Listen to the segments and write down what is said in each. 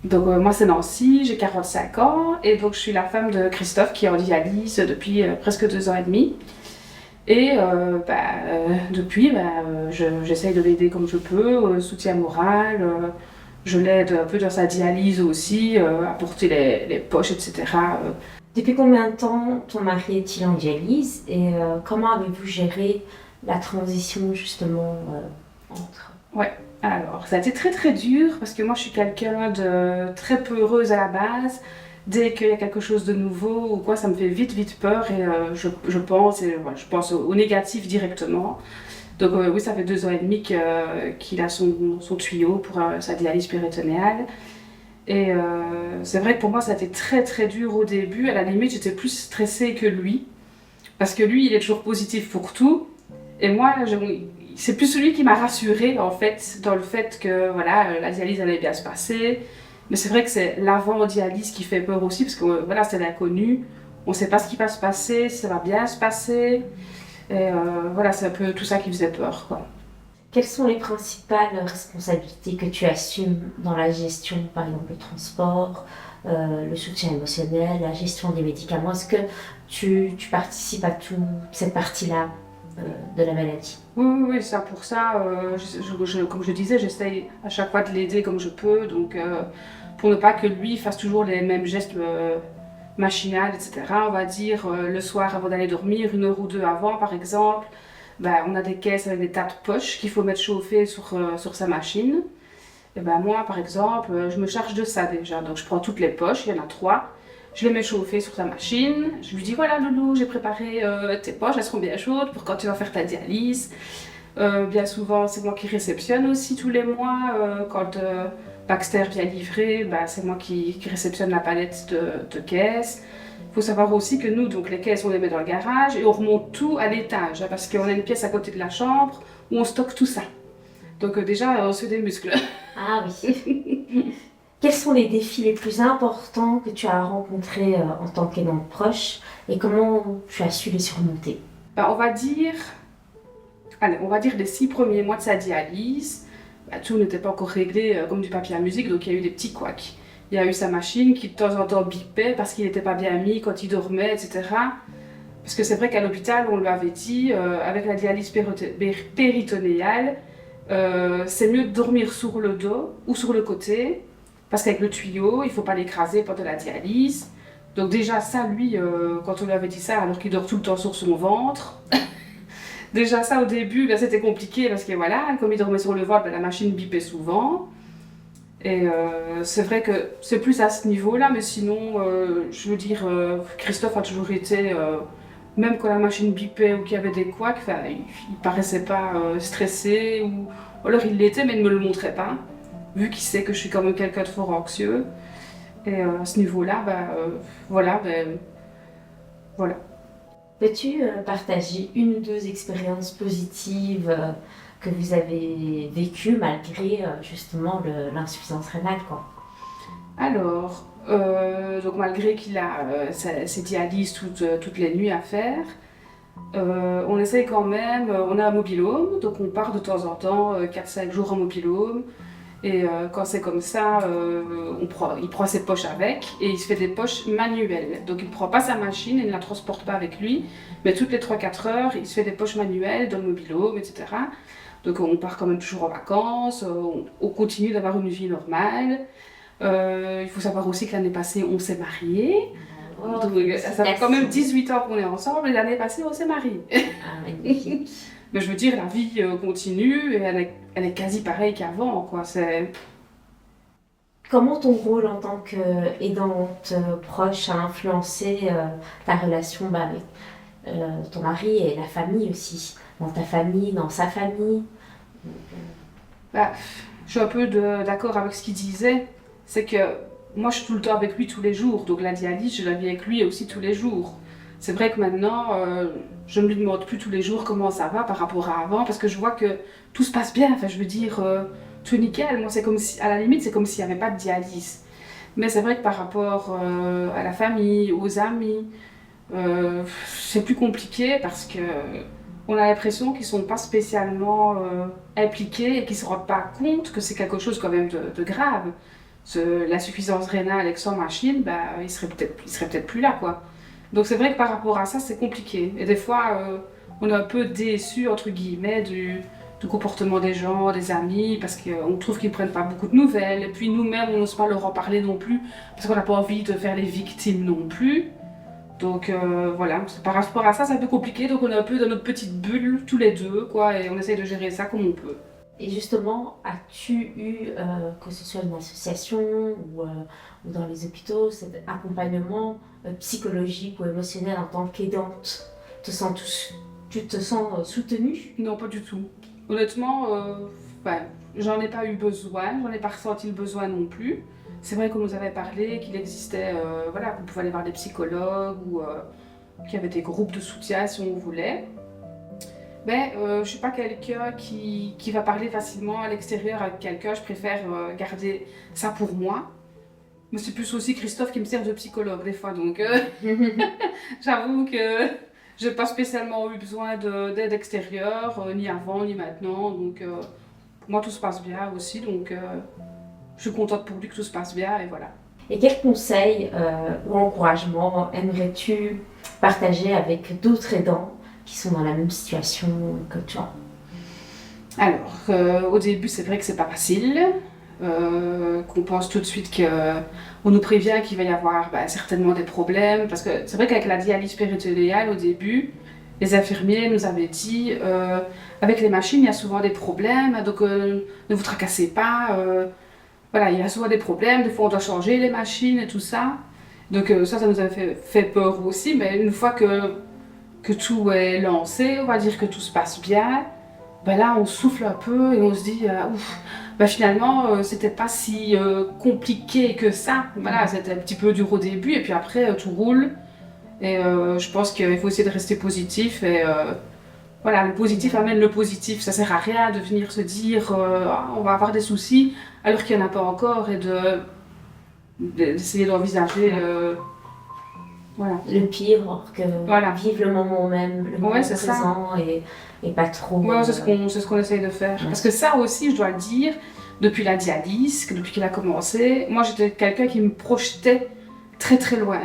Donc moi c'est Nancy, j'ai 45 ans et donc je suis la femme de Christophe qui est en dialyse depuis presque 2 ans et demi. Et depuis, j'essaye de l'aider comme je peux, soutien moral, je l'aide un peu dans sa dialyse aussi, à porter les poches, etc. Depuis combien de temps ton mari est-il en dialyse et comment avez-vous géré la transition justement entre... Ouais, alors ça a été très très dur parce que moi je suis quelqu'un de très peu heureuse à la base. Dès qu'il y a quelque chose de nouveau ou quoi, ça me fait vite vite peur et je pense au négatif directement. Donc oui, ça fait 2 ans et demi qu'il a son tuyau pour sa dialyse péritonéale. Et c'est vrai que pour moi ça a été très très dur au début. À la limite, j'étais plus stressée que lui parce que lui, il est toujours positif pour tout. Et moi, c'est plus celui qui m'a rassurée en fait, dans le fait que voilà, la dialyse allait bien se passer. Mais c'est vrai que c'est l'avant-dialyse qui fait peur aussi, parce que voilà, c'est l'inconnu. On ne sait pas ce qui va se passer, si ça va bien se passer. Et voilà, c'est un peu tout ça qui faisait peur, quoi. Quelles sont les principales responsabilités que tu assumes dans la gestion, par exemple le transport, le soutien émotionnel, la gestion des médicaments? Est-ce que tu participes à toute cette partie-là de la maladie? Oui, oui, oui, ça pour ça, comme je disais, j'essaye à chaque fois de l'aider comme je peux, donc pour ne pas que lui fasse toujours les mêmes gestes machinal, etc. On va dire le soir avant d'aller dormir, 1 heure ou 2 avant par exemple, on a des caisses avec des tas de poches qu'il faut mettre chauffer sur sa machine. Et moi par exemple, je me charge de ça déjà. Donc je prends toutes les poches, il y en a 3, je les mets chauffer sur sa machine. Je lui dis voilà Loulou, j'ai préparé tes poches, elles seront bien chaudes pour quand tu vas faire ta dialyse. Bien souvent, c'est moi qui réceptionne aussi tous les mois. Quand Baxter vient livrer, c'est moi qui réceptionne la palette de caisses. Il faut savoir aussi que nous, donc les caisses, on les met dans le garage et on remonte tout à l'étage, parce qu'on a une pièce à côté de la chambre où on stocke tout ça. Donc déjà, on se fait des muscles. Ah oui. Quels sont les défis les plus importants que tu as rencontrés en tant qu'aidante proche et comment tu as su les surmonter? On va dire, les 6 premiers mois de sa dialyse, tout n'était pas encore réglé comme du papier à musique, donc il y a eu des petits couacs. Il y a eu sa machine qui de temps en temps bipait parce qu'il n'était pas bien mis quand il dormait, etc. Parce que c'est vrai qu'à l'hôpital, on lui avait dit, avec la dialyse péritonéale, c'est mieux de dormir sur le dos ou sur le côté, parce qu'avec le tuyau, il ne faut pas l'écraser pendant la dialyse. Donc déjà ça, lui, quand on lui avait dit ça, alors qu'il dort tout le temps sur son ventre, déjà ça au début, c'était compliqué parce que voilà, comme il dormait sur le ventre, la machine bipait souvent. Et c'est vrai que c'est plus à ce niveau-là, mais sinon, je veux dire, Christophe a toujours été, même quand la machine bipait ou qu'il y avait des couacs, il paraissait pas stressé, ou alors il l'était, mais il ne me le montrait pas, vu qu'il sait que je suis quand même quelqu'un de fort anxieux. Et à ce niveau-là, voilà, voilà. Peux-tu partager 1 ou 2 expériences positives que vous avez vécues malgré justement l'insuffisance rénale, quoi? Alors, donc malgré qu'il a ses dialyses toutes les nuits à faire, on essaye quand même, on a un mobil-home, donc on part de temps en temps, 4-5 jours en mobil-home. Et quand c'est comme ça, il prend ses poches avec et il se fait des poches manuelles. Donc il ne prend pas sa machine, il ne la transporte pas avec lui, mais toutes les 3-4 heures, il se fait des poches manuelles dans le mobil-home, etc. Donc on part quand même toujours en vacances, on continue d'avoir une vie normale. Il faut savoir aussi que l'année passée, on s'est mariés. Oh, Donc, ça fait quand même 18 ans qu'on est ensemble et l'année passée, on s'est mariés. ah, magnifique. Mais je veux dire, la vie continue et elle est quasi pareille qu'avant, quoi. Comment ton rôle en tant qu'aidante proche a influencé ta relation avec ton mari et la famille aussi? Dans ta famille, dans sa famille? Bah, je suis un peu d'accord avec ce qu'il disait. C'est que moi, je suis tout le temps avec lui tous les jours. Donc la dialyse, je la vis avec lui aussi tous les jours. C'est vrai que maintenant, je ne lui demande plus tous les jours comment ça va par rapport à avant, parce que je vois que tout se passe bien. Enfin, je veux dire, tout est nickel. Moi, c'est comme si, à la limite, c'est comme s'il n'y avait pas de dialyse. Mais c'est vrai que par rapport à la famille, aux amis, c'est plus compliqué parce que on a l'impression qu'ils ne sont pas spécialement impliqués et qu'ils ne se rendent pas compte que c'est quelque chose quand même de grave. l'insuffisance rénale et que sans machine, il serait peut-être plus là, quoi. Donc c'est vrai que par rapport à ça, c'est compliqué. Et des fois, on est un peu déçu, entre guillemets, du comportement des gens, des amis, parce qu'on trouve qu'ils ne prennent pas beaucoup de nouvelles. Et puis nous-mêmes, on n'ose pas leur en parler non plus, parce qu'on n'a pas envie de faire les victimes non plus. Donc voilà, par rapport à ça, c'est un peu compliqué. Donc on est un peu dans notre petite bulle, tous les deux, quoi, et on essaye de gérer ça comme on peut. Et justement, as-tu eu, que ce soit une association ou dans les hôpitaux, cet accompagnement psychologique ou émotionnel en tant qu'aidante? Tu te sens soutenue? Non, pas du tout. Honnêtement, j'en ai pas eu besoin, j'en ai pas ressenti le besoin non plus. C'est vrai qu'on nous avait parlé qu'il existait, voilà, qu'on pouvait aller voir des psychologues ou qu'il y avait des groupes de soutien si on voulait. Mais je suis pas quelqu'un qui va parler facilement à l'extérieur avec quelqu'un, je préfère garder ça pour moi. Mais c'est plus aussi Christophe qui me sert de psychologue des fois, donc j'avoue que j'ai pas spécialement eu besoin d'aide extérieure, ni avant ni maintenant, donc pour moi tout se passe bien aussi, donc je suis contente pour lui que tout se passe bien et voilà. Et quels conseils ou encouragements aimerais-tu partager avec d'autres aidants qui sont dans la même situation que toi? Alors, au début, c'est vrai que c'est pas facile, qu'on pense tout de suite qu'on nous prévient qu'il va y avoir certainement des problèmes, parce que c'est vrai qu'avec la dialyse péritonéale, au début, les infirmiers nous avaient dit avec les machines, il y a souvent des problèmes, donc ne vous tracassez pas, voilà, il y a souvent des problèmes, des fois on doit changer les machines et tout ça. Donc ça nous avait fait peur aussi, mais une fois que tout est lancé, on va dire que tout se passe bien, là on souffle un peu et on se dit ouf, finalement c'était pas si compliqué que ça. Voilà, c'était un petit peu dur au début et puis après tout roule. Et je pense qu'il faut essayer de rester positif et voilà, le positif amène le positif. Ça sert à rien de venir se dire on va avoir des soucis alors qu'il n'y en a pas encore et d'essayer d'envisager voilà. Le pire, alors que voilà. Vivre le moment même, le moment présent et pas trop... Ouais, c'est ce qu'on essaye de faire. Ouais. Parce que ça aussi, je dois le dire, depuis la dialyse, depuis qu'il a commencé, moi j'étais quelqu'un qui me projetait très très loin.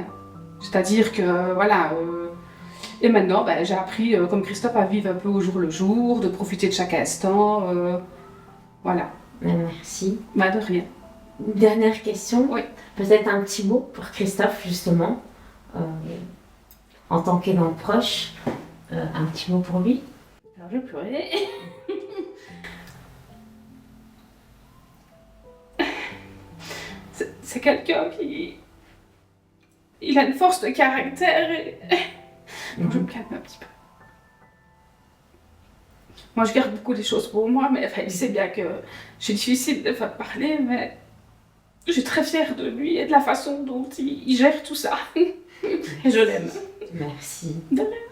C'est-à-dire que, voilà... et maintenant, j'ai appris, comme Christophe, à vivre un peu au jour le jour, de profiter de chaque instant. Voilà. Merci. De rien. Une dernière question. Oui. Peut-être un petit mot pour Christophe, justement. En tant qu'aidant proche, un petit mot pour lui. Alors je vais pleurer. C'est quelqu'un qui... Il a une force de caractère et... Donc je me calme un petit peu. Moi je garde beaucoup des choses pour moi, mais il sait bien que c'est difficile de faire parler, mais je suis très fière de lui et de la façon dont il gère tout ça. Et je l'aime. Merci. De rien.